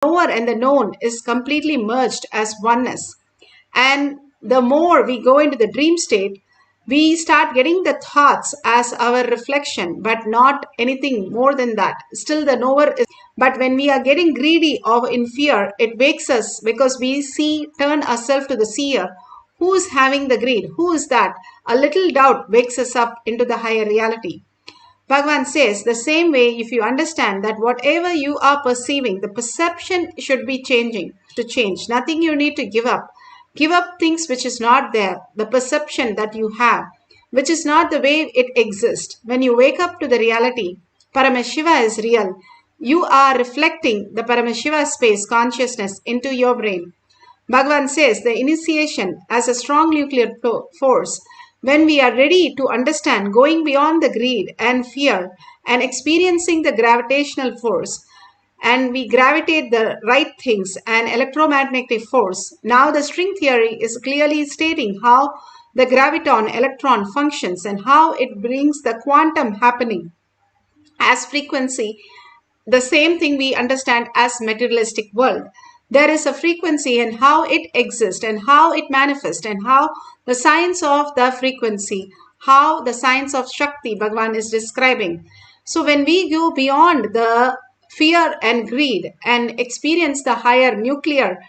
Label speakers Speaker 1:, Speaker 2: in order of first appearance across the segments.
Speaker 1: knower and the known is completely merged as oneness. And the more we go into the dream state, we start getting the thoughts as our reflection, but not anything more than that. Still the knower is, but when we are getting greedy or in fear, it wakes us because we turn ourselves to the seer. Who is having the greed? Who is that? A little doubt wakes us up into the higher reality. Bhagavan says, the same way, if you understand that whatever you are perceiving, the perception should be changing to change. Nothing you need to give up. Give up things which is not there, the perception that you have, which is not the way it exists. When you wake up to the reality, Paramashiva is real. You are reflecting the Paramashiva space consciousness into your brain. Bhagavan says the initiation as a strong nuclear force, when we are ready to understand going beyond the greed and fear and experiencing the gravitational force, and we gravitate the right things and electromagnetic force. Now the string theory is clearly stating how the graviton electron functions and how it brings the quantum happening as frequency. The same thing we understand as materialistic world. There is a frequency and how it exists and how it manifests and how the science of the frequency, how the science of Shakti Bhagavan is describing. So when we go beyond the fear and greed and experience the higher nuclear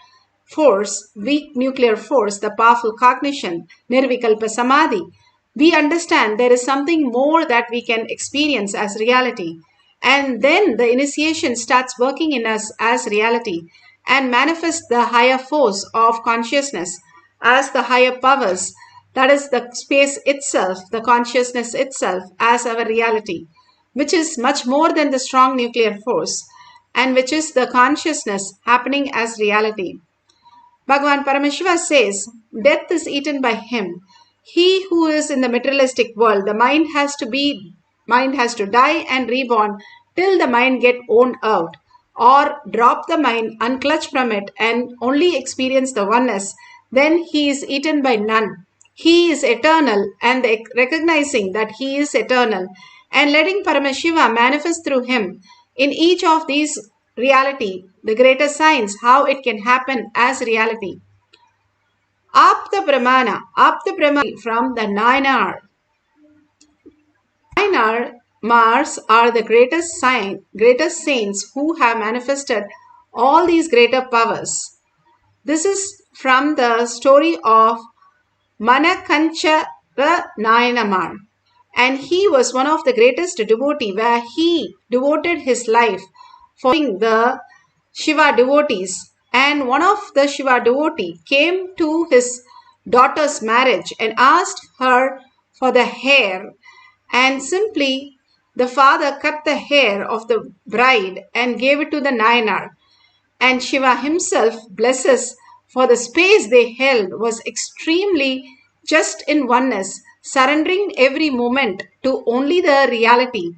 Speaker 1: force, weak nuclear force, the powerful cognition, nirvikalpa samadhi, we understand there is something more that we can experience as reality. And then the initiation starts working in us as reality and manifests the higher force of consciousness as the higher powers, that is the space itself, the consciousness itself as our reality, which is much more than the strong nuclear force and which is the consciousness happening as reality. Bhagavan Paramashiva says, death is eaten by him. He who is in the materialistic world, the mind has to die and reborn till the mind get owned out, or drop the mind, unclutch from it and only experience the oneness, then he is eaten by none. He is eternal, and recognizing that he is eternal and letting Paramashiva manifest through him in each of these reality, the greater science, how it can happen as reality. Apta Brahmana from the Nayanar. Nayanar Mars are the greatest saints who have manifested all these greater powers. This is from the story of Manakanchara Nayanamar. And he was one of the greatest devotee where he devoted his life for the Shiva devotees. And one of the Shiva devotee came to his daughter's marriage and asked her for the hair, and simply the father cut the hair of the bride and gave it to the Nayanar. And Shiva himself blesses, for the space they held was extremely just in oneness, surrendering every moment to only the reality.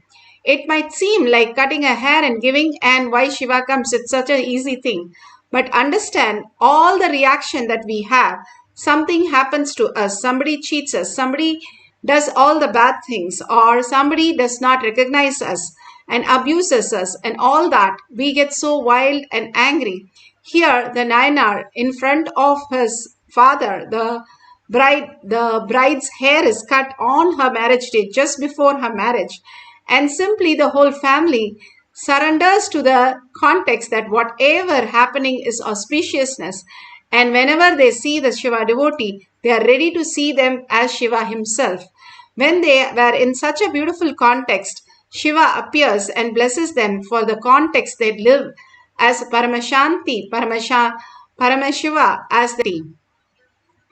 Speaker 1: It might seem like cutting a hair and giving, and why Shiva comes, it's such an easy thing. But understand all the reaction that we have. Something happens to us, somebody cheats us, somebody does all the bad things, or somebody does not recognize us and abuses us, and all that, we get so wild and angry. Here the Nayanar, in front of his father, the bride's hair is cut on her marriage day, just before her marriage, and simply the whole family surrenders to the context that whatever happening is auspiciousness, and whenever they see the Shiva devotee, they are ready to see them as Shiva himself. When they were in such a beautiful context, Shiva appears and blesses them for the context they live as Paramashanti, Paramashiva as the team.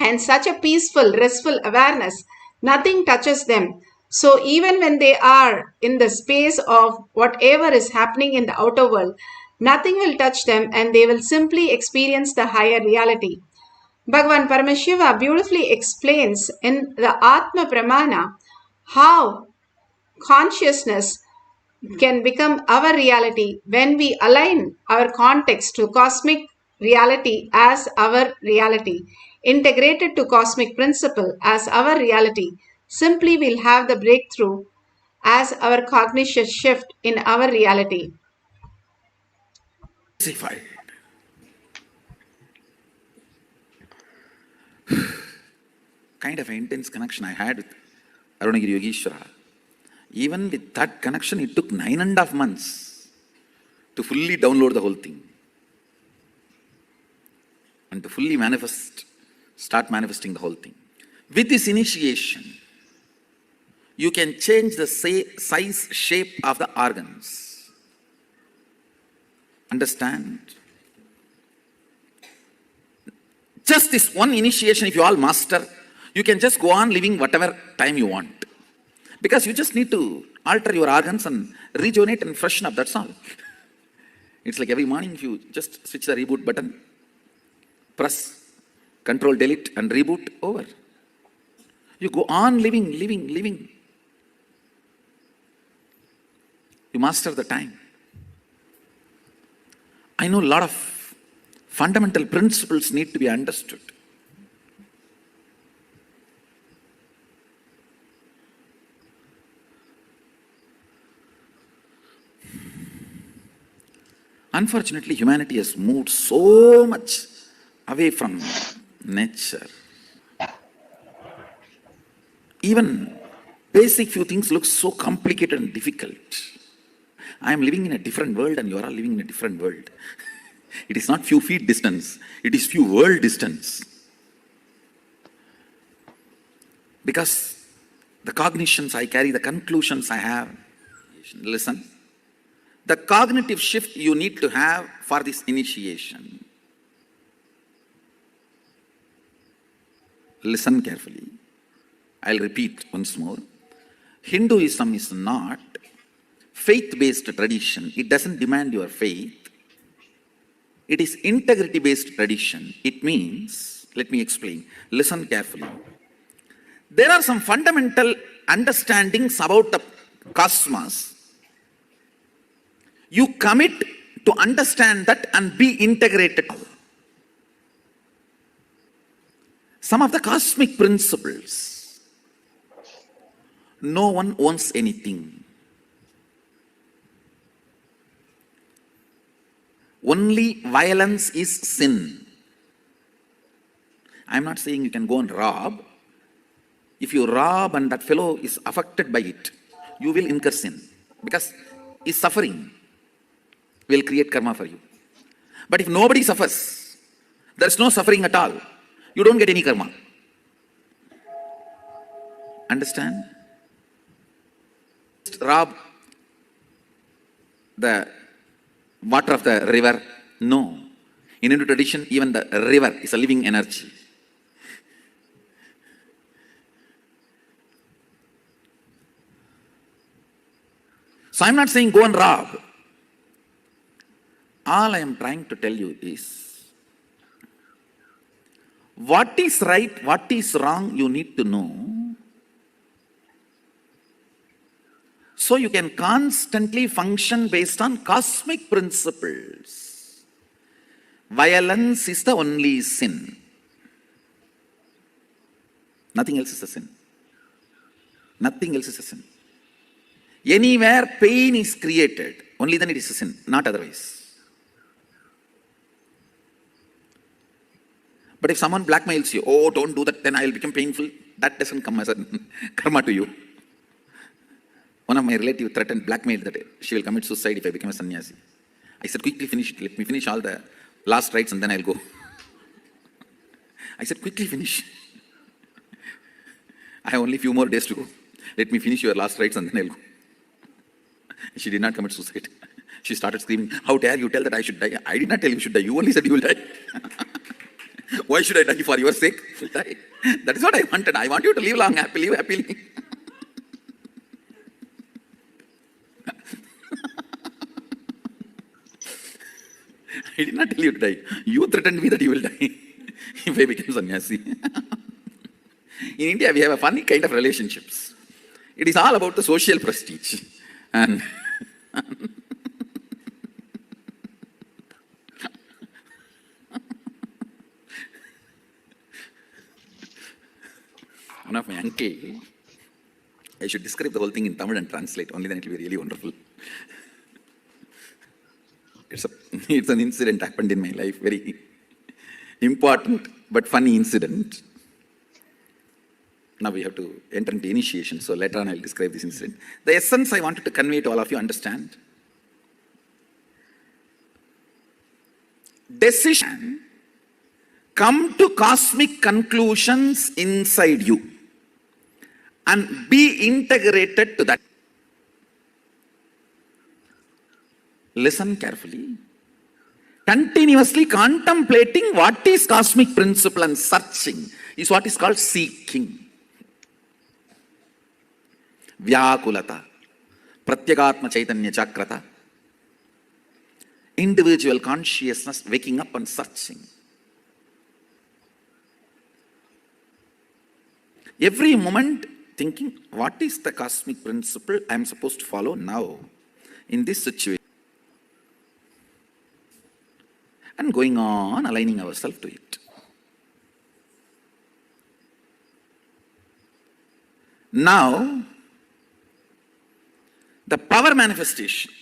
Speaker 1: And such a peaceful, restful awareness, nothing touches them. So even when they are in the space of whatever is happening in the outer world, nothing will touch them and they will simply experience the higher reality. Bhagavan Paramashiva beautifully explains in the Atma Pramana how consciousness can become our reality when we align our context to cosmic reality as our reality, integrated to cosmic principle as our reality. Simply we'll have the breakthrough as our cognition shift in our reality.
Speaker 2: kind of intense connection I had with Arunagiri Yogeshwara. Even with that connection, it took 9.5 months to fully download the whole thing and to fully start manifesting the whole thing. With this initiation, you can change the size, shape of the organs. Understand? Just this one initiation, if you all master, you can just go on living whatever time you want. Because you just need to alter your organs and rejuvenate and freshen up, that's all. It's like every morning if you just switch the reboot button, press, control, delete and reboot, over. You go on living. You master the time. I know a lot of fundamental principles need to be understood. Unfortunately, humanity has moved so much away from nature. Even basic few things look so complicated and difficult. I am living in a different world and you are all living in a different world. It is not few feet distance, it is few world distance. Because the cognitions I carry, the conclusions I have, listen, the cognitive shift you need to have for this initiation. Listen carefully. I'll repeat once more. Hinduism is not faith-based tradition. It doesn't demand your faith. It is integrity-based tradition. It means, let me explain. Listen carefully. There are some fundamental understandings about the cosmos. You commit to understand that and be integrated. Some of the cosmic principles. No one owns anything. Only violence is sin. I am not saying you can go and rob. If you rob and that fellow is affected by it, you will incur sin. Because he is suffering. Will create karma for you. But if nobody suffers, there is no suffering at all, you don't get any karma. Understand? Rob the water of the river? No. In Hindu tradition, even the river is a living energy. So I'm not saying go and rob. All I am trying to tell you is, what is right, what is wrong, you need to know. So you can constantly function based on cosmic principles. Violence is the only sin. Nothing else is a sin. Nothing else is a sin. Anywhere pain is created, only then it is a sin, not otherwise. But if someone blackmails you, oh, don't do that, then I will become painful, that doesn't come as a karma to you. One of my relatives threatened, blackmailed that she will commit suicide if I become a sannyasi. I said, quickly finish it, let me finish all the last rites and then I'll go. I said, quickly finish. I have only a few more days to go. Let me finish your last rites and then I'll go. She did not commit suicide. She started screaming, how dare you tell that I should die? I did not tell you should die, you only said you will die. Why should I die for your sake? Die. That is what I wanted. I want you to live long, happily, live happily. I did not tell you to die. You threatened me that you will die if I become sannyasi. In India, we have a funny kind of relationships. It is all about the social prestige. And one of my uncle, I should describe the whole thing in Tamil and translate, only then it will be really wonderful. It's an incident happened in my life, very important but funny incident. Now we have to enter into initiation, so later on I'll describe this incident. The essence I wanted to convey to all of you, understand. Decision, come to cosmic conclusions inside you and be integrated to that. Listen carefully. Continuously contemplating what is cosmic principle and searching is what is called seeking. Vyakulata, Pratyagatma Chaitanya Chakrata, individual consciousness waking up and searching. Every moment thinking, what is the cosmic principle I am supposed to follow now in this situation? And going on aligning ourselves to it. Now, the power manifestation,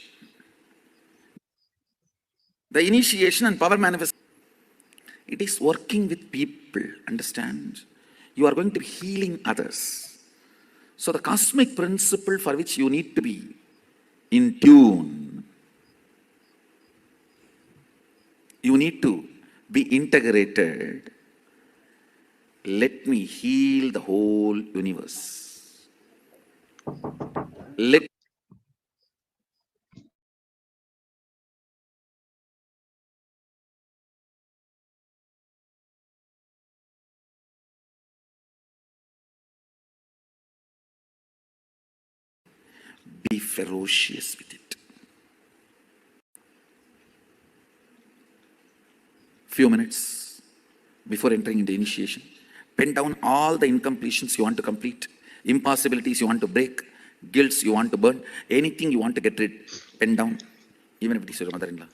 Speaker 2: the initiation and power manifestation, it is working with people, understand? You are going to be healing others. So the cosmic principle for which you need to be in tune, you need to be integrated. Let me heal the whole universe. Let be ferocious with it. Few minutes before entering into initiation, pen down all the incompletions you want to complete, impossibilities you want to break, guilts you want to burn, anything you want to get rid, pen down, even if it is your mother-in-law.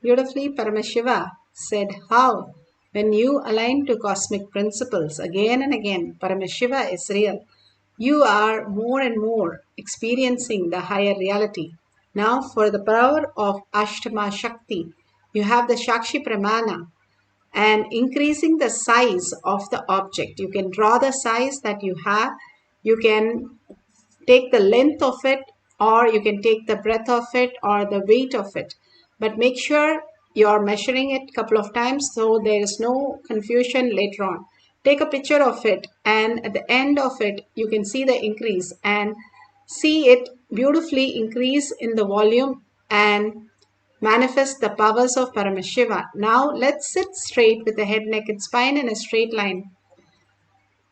Speaker 1: Beautifully, Paramashiva said how, when you align to cosmic principles again and again, Paramashiva is real. You are more and more experiencing the higher reality. Now, for the power of Ashtama Shakti, you have the Shakshi Pramana and increasing the size of the object. You can draw the size that you have. You can take the length of it, or you can take the breadth of it or the weight of it, but make sure you're measuring it a couple of times so there is no confusion later on. Take a picture of it, and at the end of it you can see the increase and see it beautifully increase in the volume and manifest the powers of Paramashiva. Now let's sit straight with the head, neck and spine in a straight line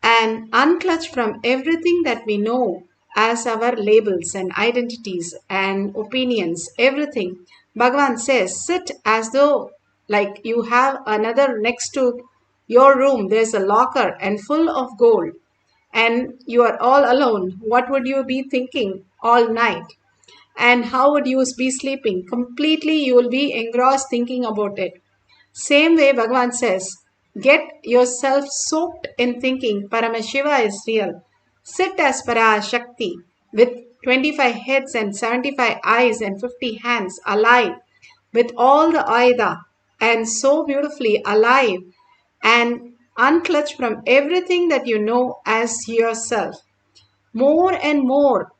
Speaker 1: and unclutch from everything that we know as our labels and identities and opinions, everything. Bhagavan says, sit as though like you have another next to your room. There's a locker and full of gold and you are all alone. What would you be thinking all night? And how would you be sleeping? Completely, you will be engrossed thinking about it. Same way, Bhagavan says, get yourself soaked in thinking Paramashiva is real. Sit as Parashakti with 25 heads and 75 eyes and 50 hands, alive with all the Aida and so beautifully alive, and unclutch from everything that you know as yourself. More and more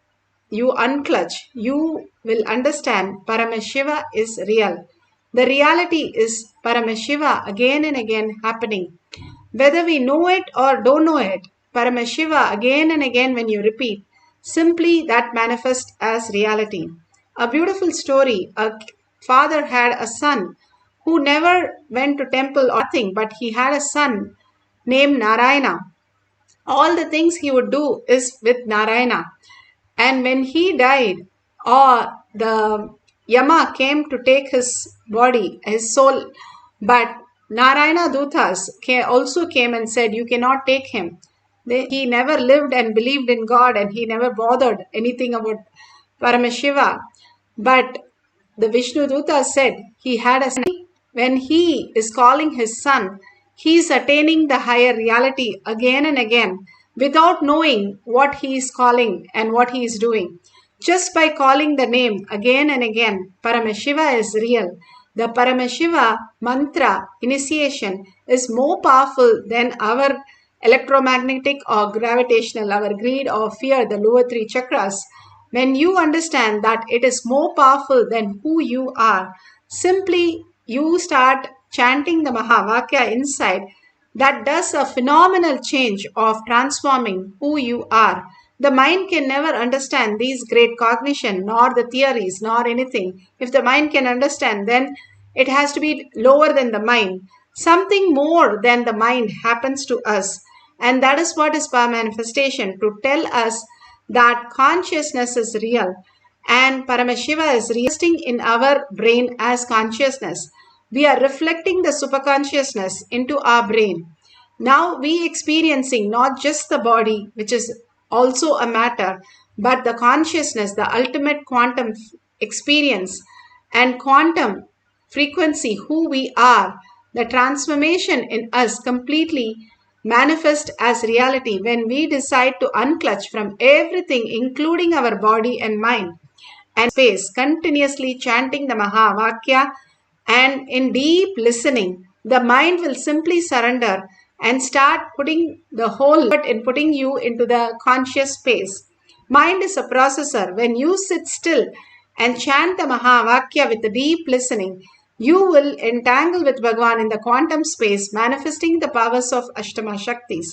Speaker 1: you unclutch, you will understand Paramashiva is real. The reality is Paramashiva again and again happening. Whether we know it or don't know it, Paramashiva again and again when you repeat, simply that manifests as reality. A beautiful story. A father had a son who never went to temple or nothing, but he had a son named Narayana. All the things he would do is with Narayana. And when he died, the Yama came to take his body, his soul, but Narayana Dutas also came and said, you cannot take him. He never lived and believed in God and he never bothered anything about Paramashiva. But the Vishnu Duta said he had a son. When he is calling his son, he is attaining the higher reality again and again without knowing what he is calling and what he is doing. Just by calling the name again and again, Paramashiva is real. The Paramashiva mantra initiation is more powerful than our electromagnetic or gravitational, our greed or fear, the lower three chakras. When you understand that it is more powerful than who you are, simply you start chanting the Mahavakya inside, that does a phenomenal change of transforming who you are. The mind can never understand these great cognition, nor the theories, nor anything. If the mind can understand, then it has to be lower than the mind. Something more than the mind happens to us. And that is what is power manifestation, to tell us that consciousness is real and Paramashiva is resting in our brain as consciousness. We are reflecting the superconsciousness into our brain. Now we experiencing not just the body, which is also a matter, but the consciousness, the ultimate quantum experience and quantum frequency, who we are, the transformation in us completely manifest as reality when we decide to unclutch from everything, including our body and mind, and space, continuously chanting the Mahavakya, and in deep listening, the mind will simply surrender and start putting the whole effort in putting you into the conscious space. Mind is a processor. When you sit still and chant the Mahavakya with the deep listening, you will entangle with Bhagavan in the quantum space, manifesting the powers of Ashtama Shaktis.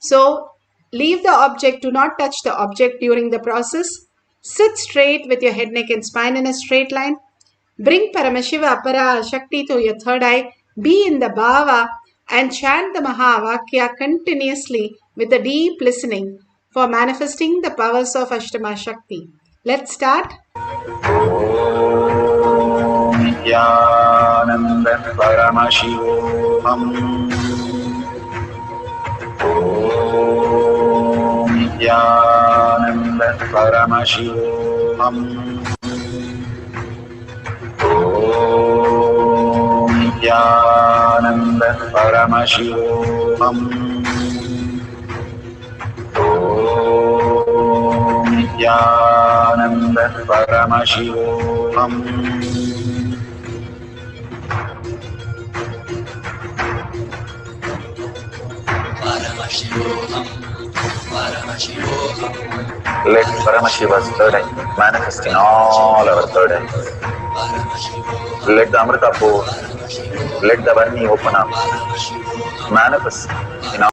Speaker 1: So, leave the object, do not touch the object during the process. Sit straight with your head, neck and spine in a straight line. Bring Paramashiva Parashakti to your third eye. Be in the bhava and chant the Mahavakya continuously with a deep listening for manifesting the powers of Ashtama Shakti. Let's start.
Speaker 3: Nithyananda Paramashivoham. Nithyananda Paramashivoham. Nithyananda Paramashivoham. Nithyananda Paramashivoham. Let Paramashiva's third eye manifest in all our third eyes. Let the Amrita pour, let the Varni open up, manifest in all.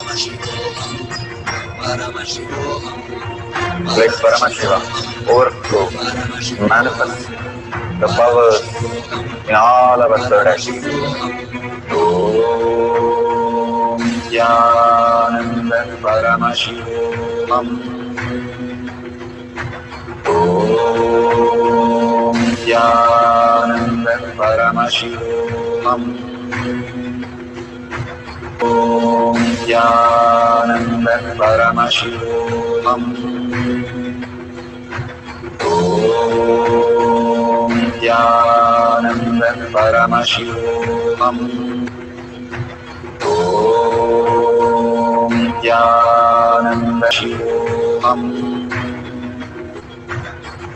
Speaker 3: Let Paramashiva overflow, manifest the powers in all our third eyes. Om Nithyananda Paramashivoham. Om Nithyananda Paramashivoham. Om Nithyananda Paramashivoham. Om Nithyananda Paramashivoham. Om Nithyananda Shivoham.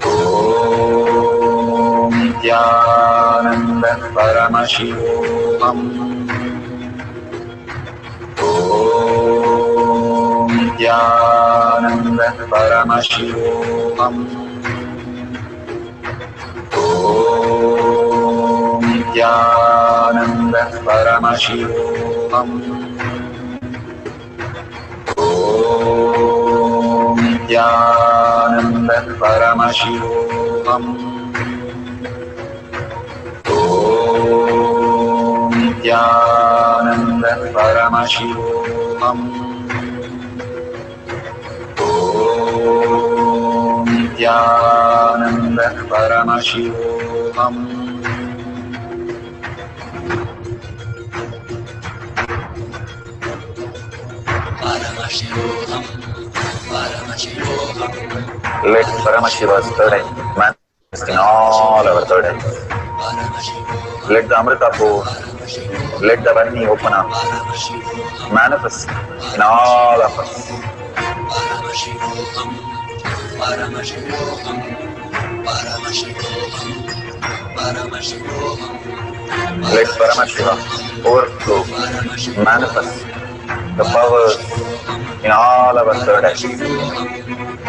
Speaker 3: Om Nithyananda Paramashivoham. Om Nithyananda Paramashivoham. Om Nithyananda Paramashivoham. Om Nithyananda Paramashivoham. Om Nithyananda Paramashivoham. Om Nithyananda Paramashivoham. Let Paramashiva's third eye manifest in all our third eyes. Let the Amrita pour, Let the Varni open up. Manifest in all of us.
Speaker 4: Paramashivoham, Paramashivoham, Paramashivoham, Paramashivoham.
Speaker 3: Let Paramashiva overflow, manifest the powers in all our third eye.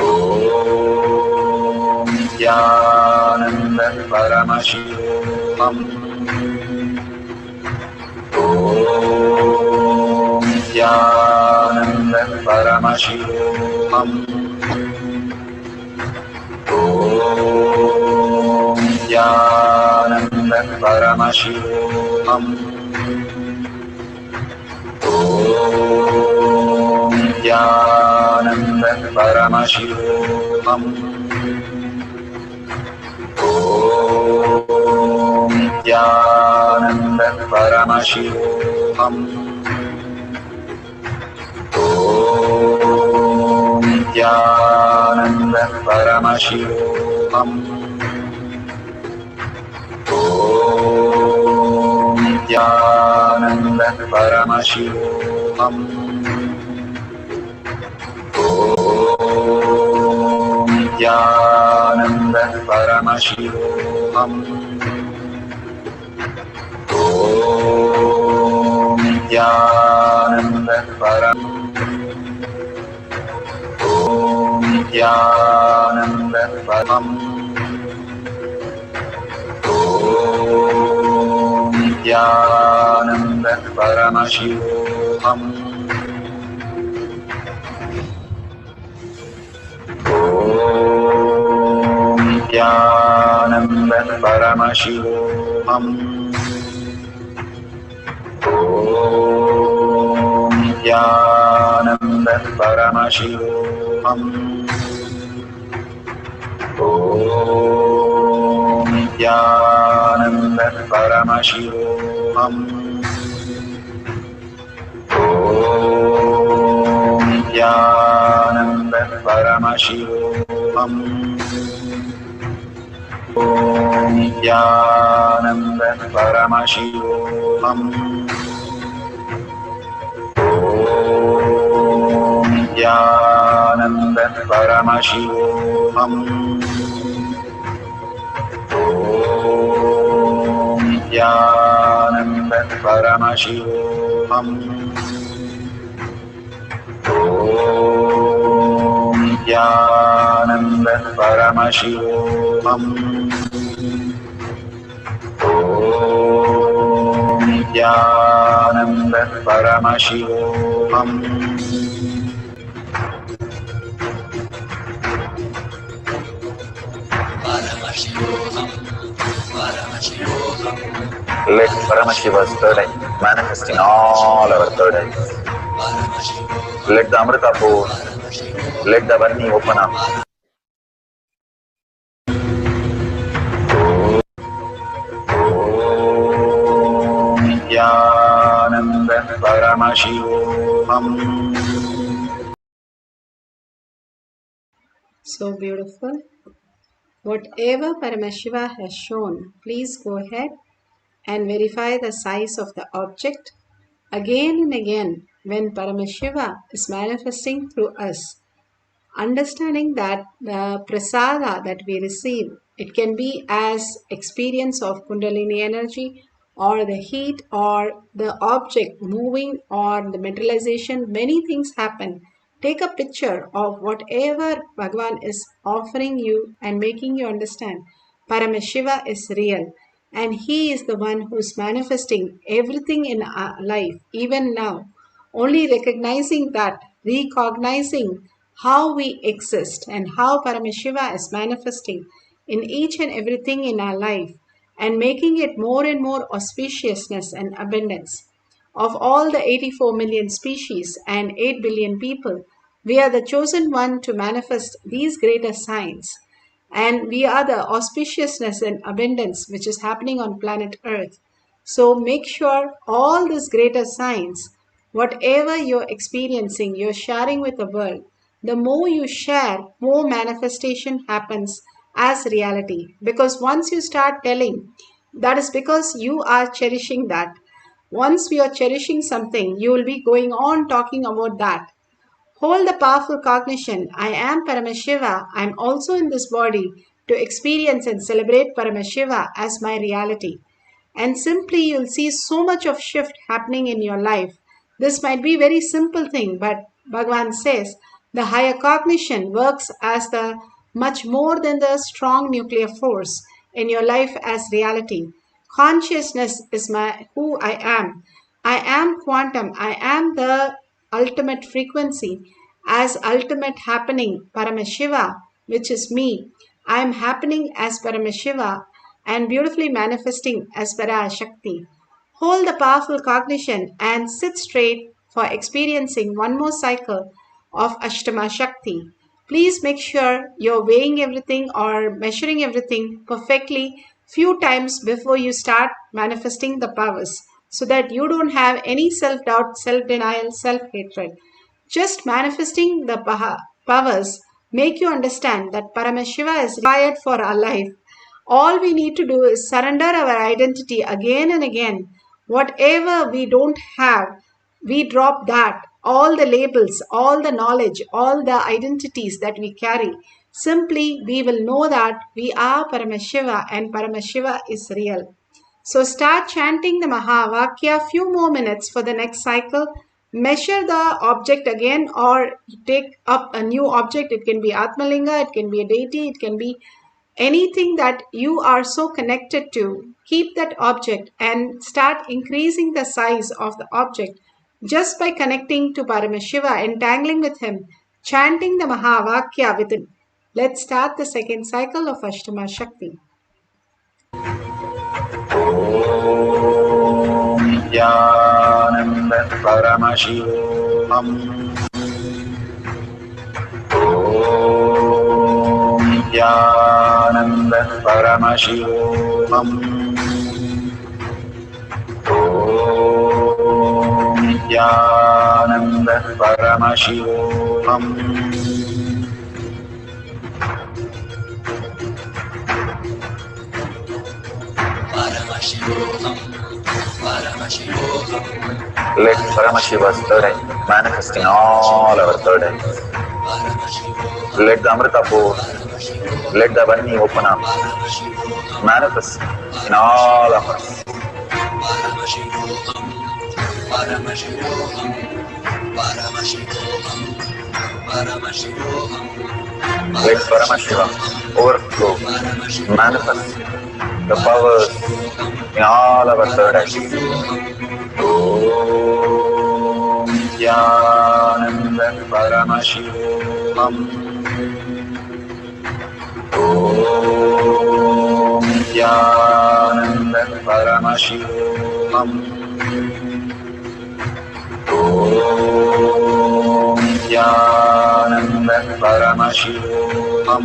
Speaker 3: Om Nithyananda Paramashivam. Om Nithyananda Paramashivam. Om Nithyananda Paramashivoham. Om Nithyananda Paramashivoham. Om Nithyananda Paramashivoham. Om Nithyananda Paramashivoham. Om Nithyananda Paramashivoham. Om Nithyananda Paramashivoham. Om Nithyananda Paramashivoham. Om Nithyananda Paramashivoham. Om Nithyananda Paramashivoham. Om Nithyananda Paramashivoham. Om Nithyananda Paramashivoham. Om Nithyananda Paramashivoham. Om Nithyananda Paramashivoham. Om Nithyananda Paramashivoham. Om Nithyananda Paramashivoham. Om Nithyananda Paramashivoham. Om Nithyananda Paramashivoham. Om Nithyananda Paramashivoham. Let Paramashiva's third eye manifest in all our third eyes. Let the Amrita pour, let the Varni open up. Om Nithyananda Paramashivoham.
Speaker 1: So beautiful. Whatever Paramashiva has shown, please go ahead and verify the size of the object. Again and again, when Paramashiva is manifesting through us, understanding that the prasada that we receive, it can be as experience of Kundalini energy or the heat or the object moving or the materialization, many things happen. Take a picture of whatever Bhagavan is offering you and making you understand Paramashiva is real and he is the one who is manifesting everything in our life even now. Only recognizing that, recognizing how we exist and how Paramashiva is manifesting in each and everything in our life and making it more and more auspiciousness and abundance. Of all the 84 million species and 8 billion people, we are the chosen one to manifest these greater signs. And we are the auspiciousness and abundance which is happening on planet Earth. So make sure all these greater signs, whatever you're experiencing, you're sharing with the world. The more you share, more manifestation happens as reality. Because once you start telling, that is because you are cherishing that. Once we are cherishing something, you will be going on talking about that. Hold the powerful cognition, I am Paramashiva, I am also in this body to experience and celebrate Paramashiva as my reality. And simply you'll see so much of shift happening in your life. This might be a very simple thing, but Bhagavan says the higher cognition works as the much more than the strong nuclear force in your life as reality. Consciousness is who I am. I am quantum. I am the ultimate frequency as ultimate happening Paramashiva, which is me. I am happening as Paramashiva and beautifully manifesting as Parashakti. Hold the powerful cognition and sit straight for experiencing one more cycle of Ashtama Shakti. Please make sure you're weighing everything or measuring everything perfectly few times before you start manifesting the powers so that you don't have any self-doubt, self-denial, self-hatred. Just manifesting the powers make you understand that Paramashiva is required for our life. All we need to do is surrender our identity again and again. Whatever we don't have, we drop that. All the labels, all the knowledge, all the identities that we carry. Simply, we will know that we are Paramashiva and Paramashiva is real. So start chanting the Mahavakya few more minutes for the next cycle. Measure the object again or take up a new object. It can be Atmalinga, it can be a deity, it can be anything that you are so connected to. Keep that object and start increasing the size of the object just by connecting to Paramashiva, entangling with him, chanting the Mahavakya with him. Let's start the second cycle of Ashtama Shakti.
Speaker 3: Nithyananda Paramashivoham. Om Nithyananda Paramashivoham. Om Nithyananda Paramashivoham.
Speaker 4: Paramashivoham, Paramashivoham.
Speaker 3: Let Paramashiva's third eye manifest in all our third eyes. Let the Amrita pour, let the Vani open up, manifest in all of us.
Speaker 4: Paramashivoham, Paramashivoham, Paramashivoham, Paramashivoham.
Speaker 3: Let Paramashiva overflow, manifest the powers in all our third eyes. Om Nithyananda Paramashivoham. Om Nithyananda Paramashivoham. Om Nithyananda Paramashivoham. Om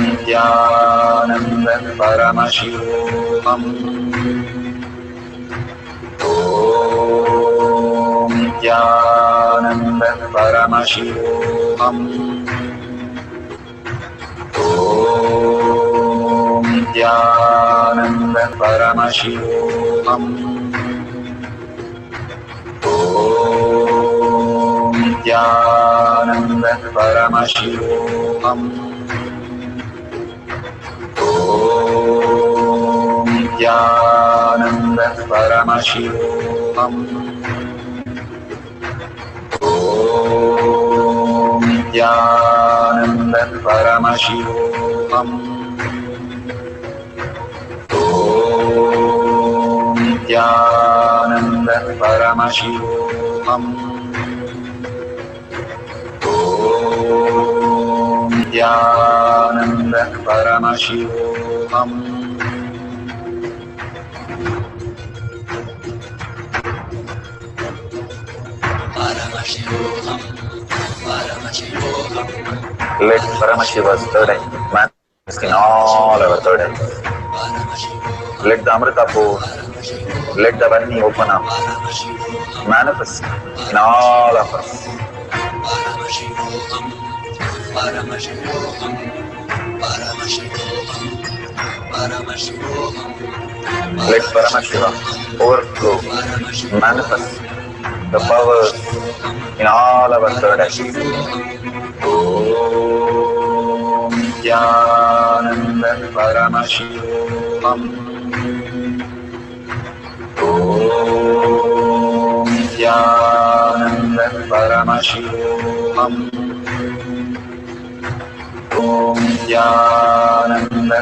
Speaker 3: Nithyananda Paramashivoham. Om Nithyananda Paramashivoham. Om Nithyananda Paramashivoham. Om Nithyananda Paramashivoham. Om Nithyananda Paramashivoham. Om Nithyananda Paramashivoham. Om Nithyananda Paramashivoham. Om Nithyananda Paramashivoham.
Speaker 4: Paramashivoham, Paramashivoham.
Speaker 3: Let Paramashiva's third eye manifest in all our third eyes. Let the Amrita pour, let the Vani open up, manifest in all of us.
Speaker 4: Paramashivoham, Paramashivoham, Paramashivoham, Paramashivoham.
Speaker 3: Let Paramashiva overflow, manifest the powers in all our third eye. Om Nithyananda Paramashivam. Om Nithyananda Paramashivam. Om Nithyananda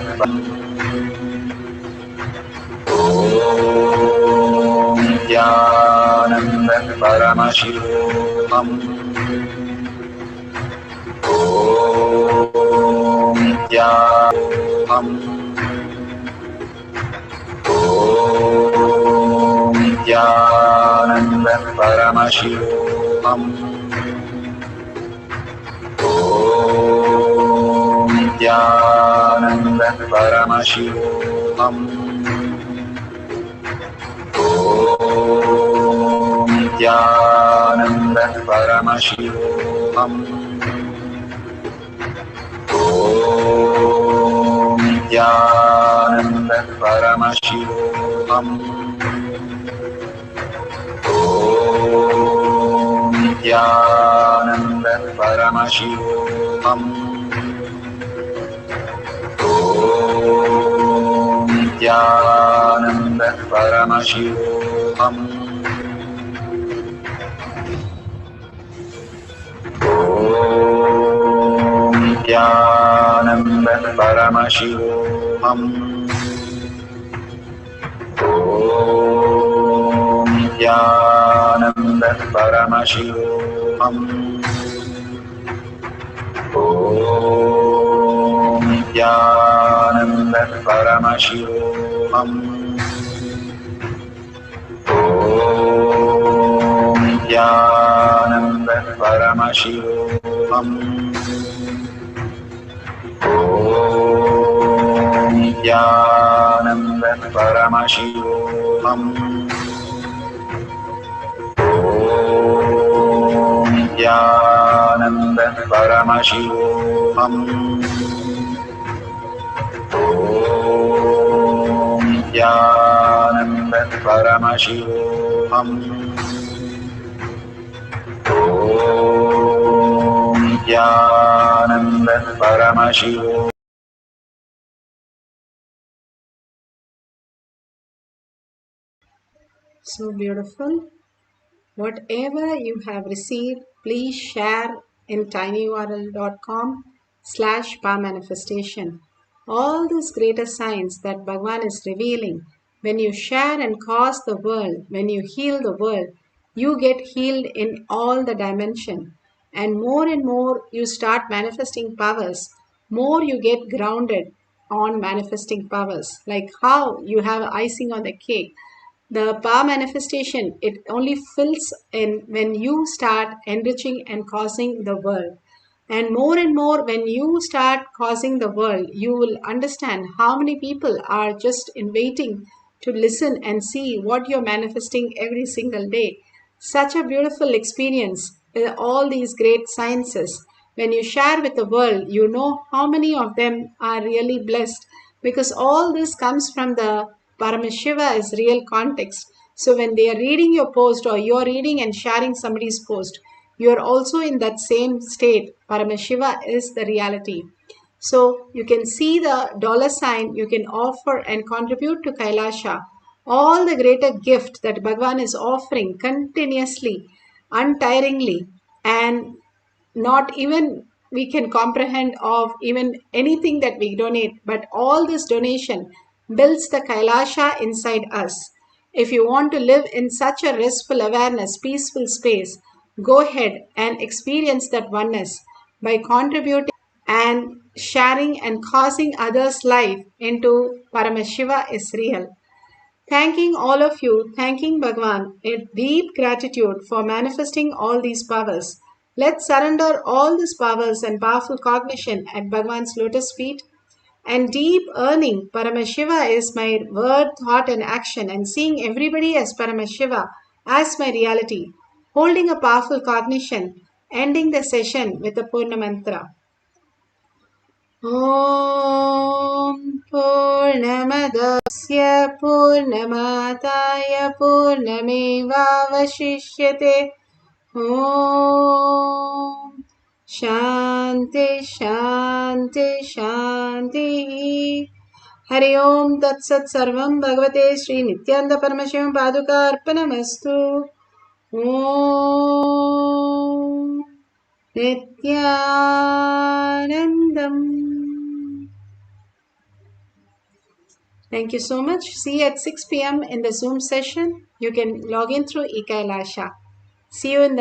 Speaker 3: Om Nithyananda Paramashivoham. Om Nithyanam. Om Nithyananda Paramashivoham. Om Nithyananda Paramashivoham. Om Nithyananda Paramashivoham. Om Nithyananda Paramashivoham. Om Nithyananda Paramashivoham. Om Nithyananda Paramashivoham. Om Nithyananda Paramashivoham. Om Nithyananda Paramashivoham. Om Nithyananda Paramashivoham. Om Nithyananda Paramashivoham. Om Nithyananda Paramashivoham. Om Nithyananda Paramashivoham. Om Nithyananda Paramashivoham. Om Nithyananda Paramashivoham.
Speaker 1: So beautiful. Whatever you have received, please share in tinyurl.com/powermanifestation. All these greater signs that Bhagavan is revealing, when you share and cause the world, when you heal the world, you get healed in all the dimension. And more you start manifesting powers, more you get grounded on manifesting powers. Like how you have icing on the cake, the power manifestation, it only fills in when you start enriching and causing the world. And more, when you start causing the world, you will understand how many people are just in waiting to listen and see what you're manifesting every single day. Such a beautiful experience, all these great sciences. When you share with the world, you know how many of them are really blessed, because all this comes from the Paramashiva is real context. So when they are reading your post or you're reading and sharing somebody's post, you're also in that same state. Paramashiva is the reality. So you can see the dollar sign, you can offer and contribute to Kailasha. All the greater gift that Bhagavan is offering continuously, untiringly, and not even we can comprehend of even anything that we donate, but all this donation builds the Kailasha inside us. If you want to live in such a restful awareness, peaceful space, go ahead and experience that oneness by contributing and sharing and causing others' life into Paramashiva is real. Thanking all of you, thanking Bhagwan, a deep gratitude for manifesting all these powers. Let's surrender all these powers and powerful cognition at Bhagwan's lotus feet. And deep earning Paramashiva is my word, thought, and action, and seeing everybody as Paramashiva as my reality. Holding a powerful cognition, ending the session with a Purna Mantra. Om Purnamadasya Purnamataya Purnamevavashishyate. Om Shanti Shanti Shanti. Hari Om Tat Sat Sarvam Bhagavate Sri Nithyananda Paramashivam Paduka Arpanamastu. Om Nithyanandam. Thank you so much. See you at 6 p.m. in the Zoom session. You can log in through eKailasha. See you in the